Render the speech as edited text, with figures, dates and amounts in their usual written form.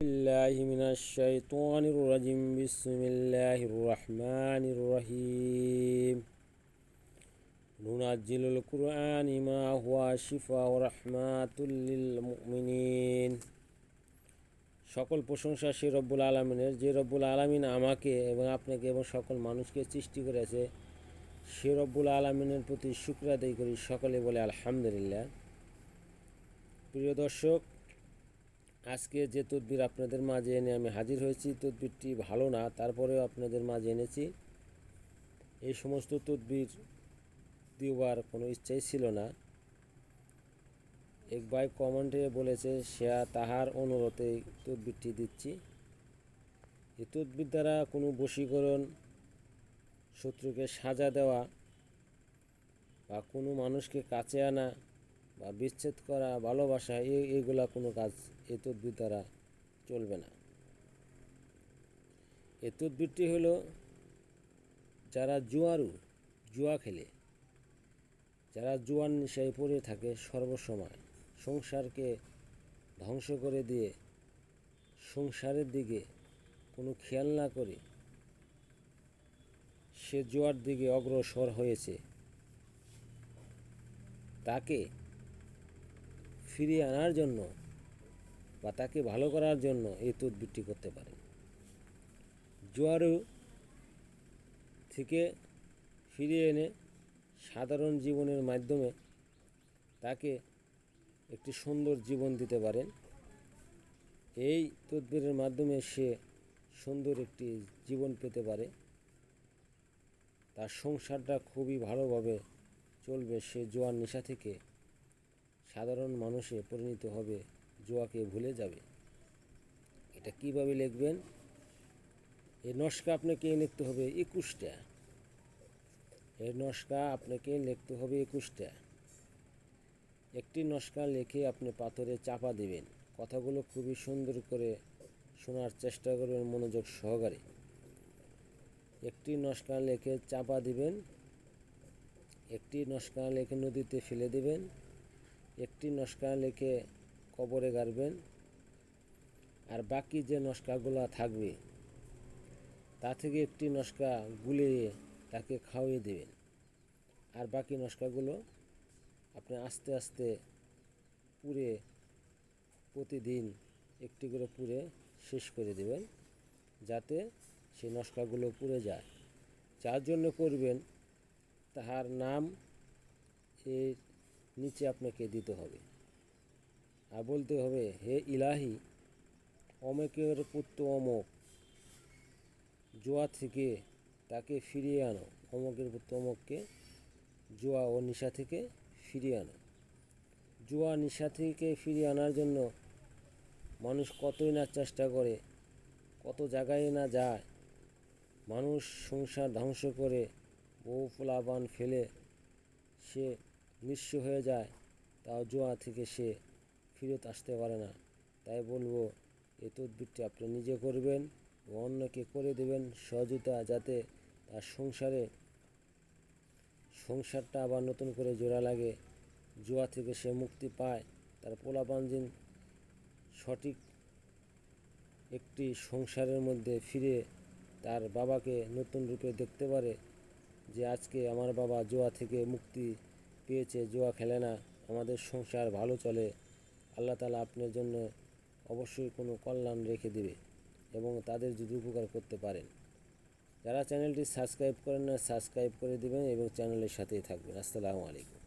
بالله من الشيطان الرجيم بسم الله الرحمن الرحيم ننزل القرآن ما هو شفاء ورحمة للمؤمنين সকল প্রশংসা সেই রব্বুল আলামিনের, যে রব্বুল আলামিন আমাকে এবং আপনাকে এবং সকল মানুষকে সৃষ্টি করেছে। সে রব্বুল আলামিনের প্রতি শুকর আদায় করি, সকলে বলে আলহামদুলিল্লাহ। প্রিয় দর্শক, আজকে যে তদবির আপনাদের মাঝে এনে আমি হাজির হয়েছি, তদবিরটি ভালো না, তারপরেও আপনাদের মাঝে এনেছি। এই সমস্ত তদবির দেওয়ার কোনো ইচ্ছাই ছিল না। এক ভাই কমেন্টে বলেছে সে তাহার অনুরোধে তদবিরটি দিচ্ছি। এই তদবির দ্বারা কোনো বশীকরণ, শত্রুকে সাজা দেওয়া বা কোনো মানুষকে কাছে আনা বা বিচ্ছেদ করা, ভালোবাসা, এইগুলা কোনো কাজ এই তদবির দ্বারা চলবে না। এই তদবিরটি হলো যারা জুয়া খেলে, যারা জুয়ার নেশায় পড়ে থাকে সর্বসময়, সংসারকে ধ্বংস করে দিয়ে সংসারের দিকে কোনো খেয়াল না করে সে জুয়ার দিকে অগ্রসর হয়েছে, তাকে ফিরিয়ে আনার জন্য বা তাকে ভালো করার জন্য এই তদবিরটি করতে পারেন। জুয়ারু থেকে ফিরিয়ে এনে সাধারণ জীবনের মাধ্যমে তাকে একটি সুন্দর জীবন দিতে পারেন। এই তদবিরের মাধ্যমে সে সুন্দর একটি জীবন পেতে পারে, তার সংসারটা খুবই ভালোভাবে চলবে। সে জুয়ার নেশা থেকে সাধারণ মানুষে পরিণত হবে, জুয়াকে ভুলে যাবে। এটা কিভাবে লিখবেন? এই নস্কা আপনাকে লিখতে হবে 21টা। এর নস্কা আপনাকে লিখতে হবে 21টা। একটি নস্কা লিখে আপনি পাথরে চাপা দিবেন। কথাগুলো খুবই সুন্দর করে শোনার চেষ্টা করবেন মনোযোগ সহকারে। একটি নস্কা লিখে চাপা দিবেন, একটি নস্কা লিখে নদীতে ফেলে দিবেন, একটি নস্কা লিখে কবরে গাড়বেন, আর বাকি যে নস্কাগুলো থাকবে তা থেকে একটি নস্কা গুলিয়ে তাকে খাওয়িয়ে দেবেন। আর বাকি নস্কাগুলো আপনি আস্তে আস্তে পুড়ে, প্রতিদিন একটি করে পুড়ে শেষ করে দেবেন, যাতে সেই নস্কাগুলো পুড়ে যায়। যার জন্য করবেন তাহার নাম এর নিচে আপনাকে দিতে হবে, আর বলতে হবে, হে ইলাহি, অমকের পুত্র অমক জুয়া থেকে তাকে ফিরিয়ে আনো। অমকের পুত্র অমককে জুয়া ও নেশা থেকে ফিরিয়ে আনো। জুয়া নেশা থেকে ফিরিয়ে আনার জন্য মানুষ কতই না চেষ্টা করে, কত জায়গায় না যায়। মানুষ সংসার ধ্বংস করে বউ পোলাপান ফেলে সে নিঃস্ব হয়ে যায়, তাও জুয়া থেকে সে ফিরত আসতে পারে না। তাই বলবো, এই তদবিরটি আপনি নিজে করবেন ও অন্যকে করে দেবেন সহযোগিতা, যাতে তার সংসারটা আবার নতুন করে জোড়া লাগে, জুয়া থেকে সে মুক্তি পায়, তার পোলাপান যেন সঠিক একটি সংসারের মধ্যে ফিরে তার বাবাকে নতুন রূপে দেখতে পারে, যে আজকে আমার বাবা জুয়া থেকে মুক্তি পেয়েছে, জুয়া খেলে না, আমাদের সংসার ভালো চলে। আল্লাহ তাআলা আপনার জন্য অবশ্যই কোনো কল্যাণ রেখে দেবে এবং তাদের যদি উপকার করতে পারেন। যারা চ্যানেলটি সাবস্ক্রাইব করেন না, সাবস্ক্রাইব করে দেবেন এবং চ্যানেলের সাথেই থাকবেন। আসসালামু আলাইকুম।